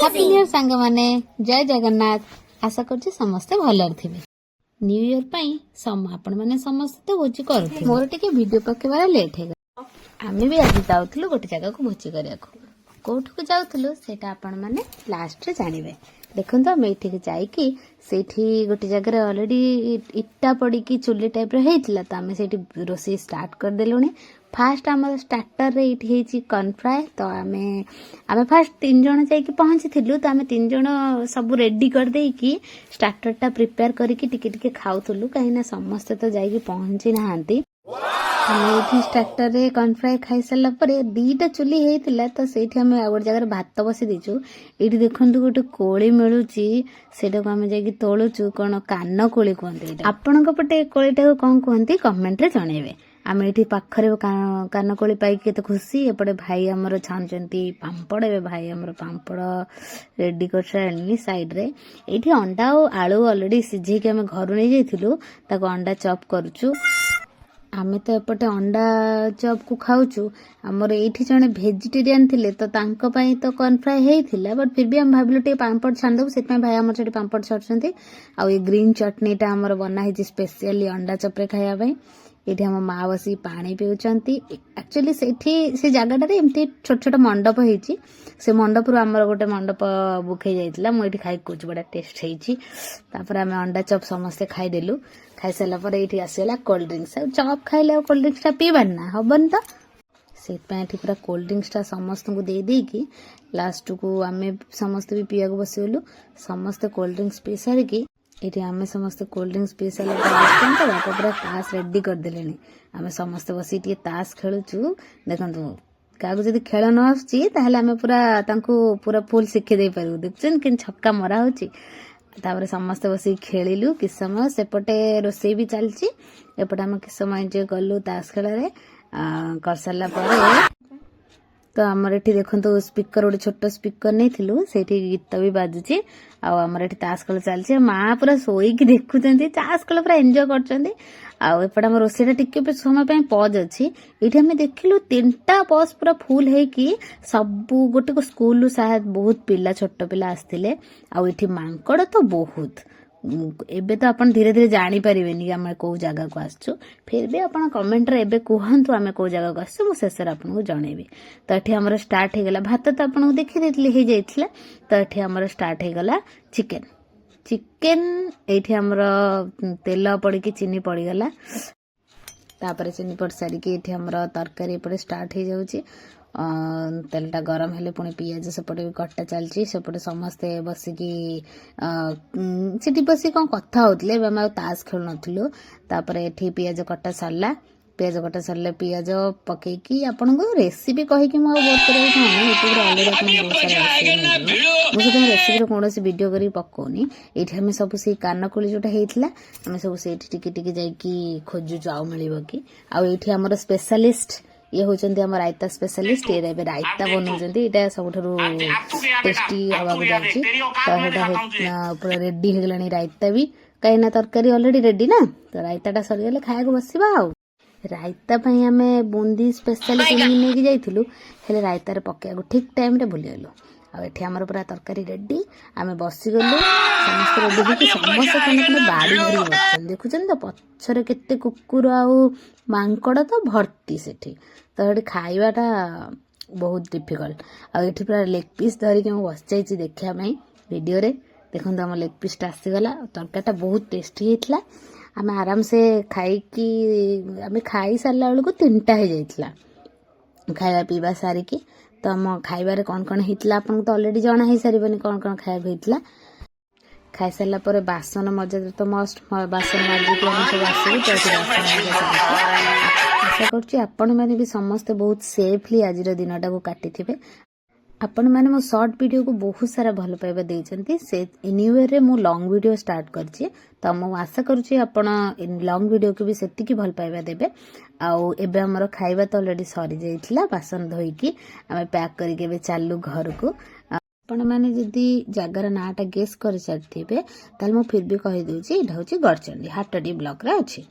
Happy new year सांग माने जय जगन्नाथ। आशा करछि समस्ते भलर थिबे। न्यू ईयर पई आपण माने समस्ते तो भोजी करूथिबे। मोर टिके वीडियो पकेबार लेट हे गला। आमे भी आज जाउथलु गोटे जगह को भोजी करियाको। कोठु को जाउथलु सेटा आपण माने लास्ट रे जानिबे। देखंतो आमे एठी जाईकी सेठी गोटे जगह ऑलरेडी इट्टा पड़ी की चुल्ली टाइप रे हेतिला त आमे सेठी रोसी स्टार्ट कर देलुनी। फास्ट आम स्टार्टर रे इठी कॉर्न फ्राए तो आमे फास्ट 3 जण जाई पहुंची थिलु तो आमे 3 जण सब रेडी कर देई की स्टार्टर टा प्रिपेयर करी की टिके टिके खाउथलु काहे ना समस्त तो जाई पहुंची नाहांती। आमे स्टार्टर रे कॉर्न फ्राए खाई सला परे दीटा चुली हेतिला तो सेठी आमे आ गोटे जगह भात बसी देचु। एठी देखंतु गोटे कोळी मिलुची सेटा को आमे जाई तोळुचु कोन कान कोळी कहंती। आपनक पटे कोळीटा को कोन कहंती कमेंट रे जणेबे। आमे एठी पाखरे कान कोळी पाई केते खुशी। एपटे भाई हमर छानचंती पांपड़। ए भाई हमर पांपड़ रेडी कर साइडनी साइड रे एठी अंडा और आलू ऑलरेडी सिझे के आमे घर नै जाइथिलु ताको अंडा चॉप करछु। आमे तो एपटे अंडा चॉप को खाउछु। हमर एठी जने वेजिटेरियन थिले तो तांको पई तो कॉर्न फ्राई हेइथिला बट फिर भी हम भाबिलु टे पांपड़ छान दबु सेत भाई हमर छटी पांपड़ छाडछंती। आ ये ग्रीन चटनी टा हमर बना हेछि स्पेशली अंडा चॉप रे खाया पई। एठी हम माँ बसी पानी पिउचंती। एक्चुअली से जगह एमती छोट छोट मंडप हेछि। से मंडप रु हमर गोटे मंडप बुक हे जाइतला। मु एठी खाइ कुछ बड़ा टेस्ट हेछि। तापर हम अंडा चॉप समस्त खाइ देलु। खाइ सला पर एठी आसीला कोल्ड ड्रिंक्स। चॉप खाइले कोल्ड ड्रिंक्स टा पीबन ना हबन त सेत पे एठी पूरा कोल्ड ड्रिंक्स टा समस्त को दे दे की लास्ट को आमे समस्त भी पिया को बसिलु। समस्त कोल्ड ड्रिंक्स पी सारी की एठी आमे समस्त कोल्ड ड्रिंक्स पी साला बसचन त बापा पूरा तास रेडी कर देलेनी। आमे समस्त बसी टी तास खेलुचु। देखंतु कागो जदी खेल न आछी ताहले आमे पूरा तांको पूरा फुल सिखे दे पारु। देखछन कि छक्का मरा होची। तापर समस्त बसी खेलिलु कि समय सेपटे रोसई भी चलची। एपटे हम कि समय जे गलु तास खेल रे कर साला परे तो आमर एठी देखंतु स्पीकर गोटे छोट स्पीकर नै थिलु सेठी गीत भी बाजुची। आ आमर एठी तास खेल चलची। माँ पूरा सोई की देखुचंती तास खेल पूरा एन्जॉय करचंती। आ एपटे हम रोसेटा टिके पे समय पे पॉज अछि। एठी हम देखिलु 3टा बस पूरा फुल हे की सब गोटे को स्कूल शायद बहुत पिला छोट पिला आस्थिले। आ एठी मांकड़ तो बहुत एबे तो अपन धीरे धीरे जानी परिबेनी हम को जगह को आसछु। फिर भी अपन कमेंट रे एबे कहंतु हम को जगह को आसछु मु शेषर आपन को जणेबी। तो एठी हमर स्टार्ट हे गेला भात तो आपन को देखि देतली हे जाइतला। तो एठी हमर स्टार्ट हे गेला चिकन एठी हमर तेल पड़ी की चीनी पड़ी गला। तापर चीनी पड़ सारी की एठी हमर तरकारी पड़े स्टार्ट हे जाउची। तेलटा गरम हेले पुणी पियाज सेपटे भी कटा चलची। सेपटे समस्ते बसिकी सेठी बसी कौन कथा होतले हम तास खेल नथिलु। तापर एठी पियाज कटा सरला। पियाज कटा सरले पियाज पकेकी आपन को रेसिपी कहि कि म बहुत करे खाने यूट्यूब रे ऑलरेडी आपन बहुत सारा रेसिपी मु से रेसिपी रो कोनोसी वीडियो करी पकोनी। एठी हम सब से कान कोली जोटा हेइतला हम सब से एठी टिके टिके जाई की खोजु जाऊ मिलिबो की। आ एठी हमर स्पेशलिस्ट ये होचंदी हमर रायता स्पेशलिस्ट। ये रे रायता बनौचंदी एटा सबठरो टेस्टी हवा को जाउची। तो हेटा पूरा रेडी हे गलानी रायता भी काहे ना तरकारी ऑलरेडी रेडी ना। तो रायताटा सरी गेले खाया को बसिबा। आ रायता पई हमें बूंदी स्पेशल किनी नेकी जाइथिलु हेले रायता रे पकेया को ठीक टाइम रे भूली गेलु। आ एठी हमर पूरा तरकारी रेडी आमे बसी गलु समस्त रेडी होकी समस्त कने बाड़ी भरी बसन देखुचन तो पछरे केते कुकुर आ मांकड़ तो भर्ती सेठी। तो एठी खाइबाटा बहुत डिफिकल्ट। आ एठी पूरा लेग पीस धरी के हम बस जाईची देखिया पई वीडियो रे। देखन हम लेग पीस टा आसी गला। तरकारीटा बहुत टेस्टी हेतला। आमे आराम से खाई की आमे खाई सारला बेलको 3टा हे जाइतला खाଇବା पीवा सारी की। तो हम खाइबार कौन कौन हेतला आपन तो ऑलरेडी जाना हे सारिबनी कौन कौन खाଇବା हेतला। खाई सारला परे बासन मजा तो मस्ट बासन माजी के हम सब आसी तो आशा करछि आपण माने भी समस्त बहुत सेफली आज रो दिनटा को काटिथिबे। आपण माने मो शॉर्ट वीडियो को बहुत सारा भल पाइबा देइचंती। से न्यू ईयर रे मु लॉन्ग वीडियो स्टार्ट करछि। तो मु आशा करछि आपण लॉन्ग वीडियो को भी सेति की भल पाइबा देबे। आउ एबे हमर खाइबा तो ऑलरेडी सरी जाइतला बासन धोई की हमें पैक करी के बे चालू घर को। आपण माने जदी जगर नाटा गेस कर छथिबे ताल मु फिर भी कहि दोछि एटा होछि गडचंडी हाटडी ब्लॉक रे अछि।